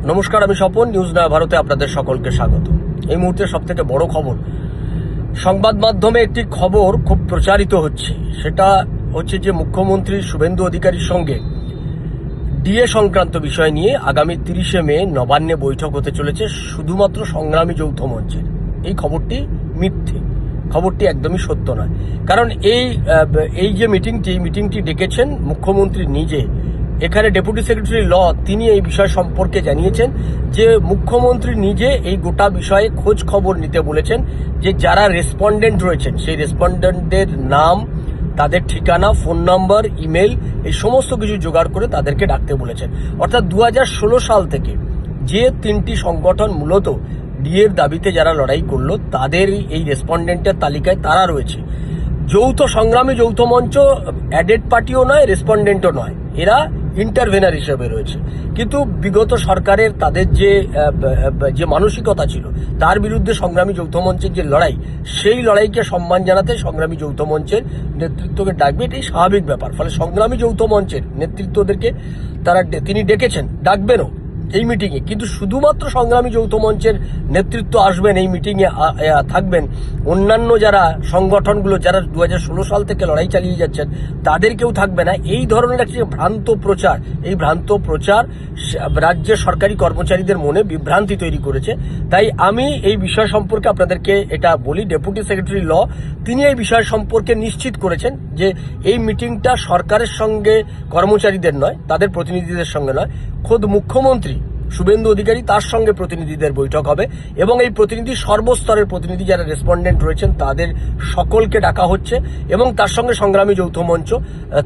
নমস্কার, আমি স্বপন। নিউজ নয়া ভারতে আপনাদের সকলকে স্বাগত। এই মুহূর্তে সবথেকে বড় খবর, সংবাদ মাধ্যমে একটি খবর খুব প্রচারিত হচ্ছে। সেটা হচ্ছে যে মুখ্যমন্ত্রী শুভেন্দু অধিকারীর সঙ্গে ডিএ সংক্রান্ত বিষয় নিয়ে আগামী 30শে মে নবান্নে বৈঠক হতে চলেছে শুধুমাত্র সংগ্রামী যৌথ মঞ্চের। এই খবরটি মিথ্যে, খবরটি একদমই সত্য নয়। কারণ এই যে মিটিংটি ডেকেছেন মুখ্যমন্ত্রী নিজে। এখানে ডেপুটি সেক্রেটারি ল তিনি এই বিষয় সম্পর্কে জানিয়েছেন যে মুখ্যমন্ত্রী নিজে এই গোটা বিষয়ে খোঁজ খবর নিতে বলেছেন, যে যারা রেসপন্ডেন্ট রয়েছেন সেই রেসপন্ডেন্টদের নাম, তাদের ঠিকানা, ফোন নম্বর, ইমেল, এই সমস্ত কিছু জোগাড় করে তাদেরকে ডাকতে বলেছেন। অর্থাৎ 2016 সাল থেকে যে 3টি সংগঠন মূলত ডিএর দাবিতে যারা লড়াই করলো তাদের এই রেসপন্ডেন্টের তালিকায় তারা রয়েছে। সংগ্রামী যৌথ মঞ্চ অ্যাডেড পার্টিও নয়, রেসপন্ডেন্টও নয়, এরা ইন্টারভেনার হিসেবে রয়েছে। কিন্তু বিগত সরকারের তাদের যে মানসিকতা ছিল তার বিরুদ্ধে সংগ্রামী যৌথ মঞ্চের যে লড়াই, সেই লড়াইকে সম্মান জানাতে সংগ্রামী যৌথ মঞ্চের নেতৃত্বকে ডাকবে, এটাই স্বাভাবিক ব্যাপার। ফলে সংগ্রামী যৌথ মঞ্চের নেতৃত্বদেরকে তিনি ডেকেছেন, ডাকবেনও এই মিটিংয়ে। কিন্তু শুধুমাত্র সংগ্রামী যৌথ মঞ্চের নেতৃত্ব আসবেন এই মিটিংয়ে, থাকবেন অন্যান্য যারা সংগঠনগুলো যারা 2016 সাল থেকে লড়াই চালিয়ে যাচ্ছেন তাদের কেউ থাকবে না। এই ধরনের একটি ভ্রান্ত প্রচার, এই ভ্রান্ত প্রচার রাজ্যের সরকারি কর্মচারীদের মনে বিভ্রান্তি তৈরি করেছে। তাই আমি এই বিষয় সম্পর্কে আপনাদেরকে এটা বলি, ডেপুটি সেক্রেটারি ল তিনি এই বিষয় সম্পর্কে নিশ্চিত করেছেন যে এই মিটিংটা সরকারের সঙ্গে কর্মচারীদের নয়, তাদের প্রতিনিধিদের সঙ্গে নয়, খোদ মুখ্যমন্ত্রী শুভেন্দু অধিকারী তার সঙ্গে প্রতিনিধিদের বৈঠক হবে। এবং এই প্রতিনিধি সর্বস্তরের প্রতিনিধি যারা রেসপন্ডেন্ট রয়েছেন তাদের সকলকে ডাকা হচ্ছে, এবং তার সঙ্গে সংগ্রামী যৌথ মঞ্চ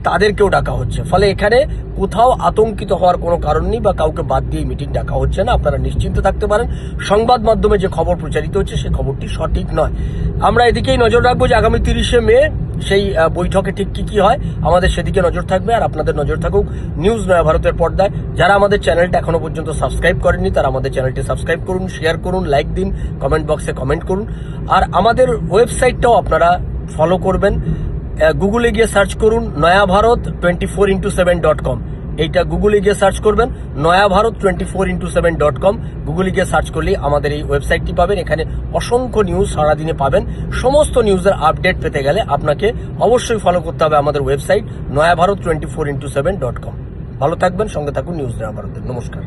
তাদেরকেও ডাকা হচ্ছে। ফলে এখানে কোথাও আতঙ্কিত হওয়ার কোনো কারণ নেই বা কাউকে বাদ দিয়ে মিটিং ডাকা হচ্ছে না। আপনারা নিশ্চিন্ত থাকতে পারেন, সংবাদ মাধ্যমে যে খবর প্রচারিত হচ্ছে সেই খবরটি সঠিক নয়। আমরা এদিকেই নজর রাখবো যে আগামী 30শে মে সেই বৈঠকে ঠিক কি হয়, আমাদের সেদিকে নজর থাকবে। আর আপনাদের নজর থাকুক নিউজ নয়া ভারতের পর্দায়। যারা আমাদের চ্যানেলটা এখনো পর্যন্ত সাবস্ক্রাইব করেননি তারা আমাদের চ্যানেলটি সাবস্ক্রাইব করুন, শেয়ার করুন, লাইক দিন, কমেন্ট বক্সে কমেন্ট করুন। আর আমাদের ওয়েবসাইটটাও আপনারা ফলো করবেন। গুগলে গিয়ে সার্চ করুন নয়াভারত 24x7.com। এইটা গুগলে গিয়ে সার্চ করবেন, নয়াভারত 24x7.com। গুগলে গিয়ে সার্চ করলেই আমাদের এই ওয়েবসাইটটি পাবেন। এখানে অসংখ্য নিউজ সারাদিনে পাবেন। সমস্ত নিউজের আপডেট পেতে গেলে আপনাকে অবশ্যই ফলো করতে হবে আমাদের ওয়েবসাইট নয়াভারত 24x7.com। ভালো থাকবেন, সঙ্গে থাকুন নিউজ নয়া ভারতের। নমস্কার।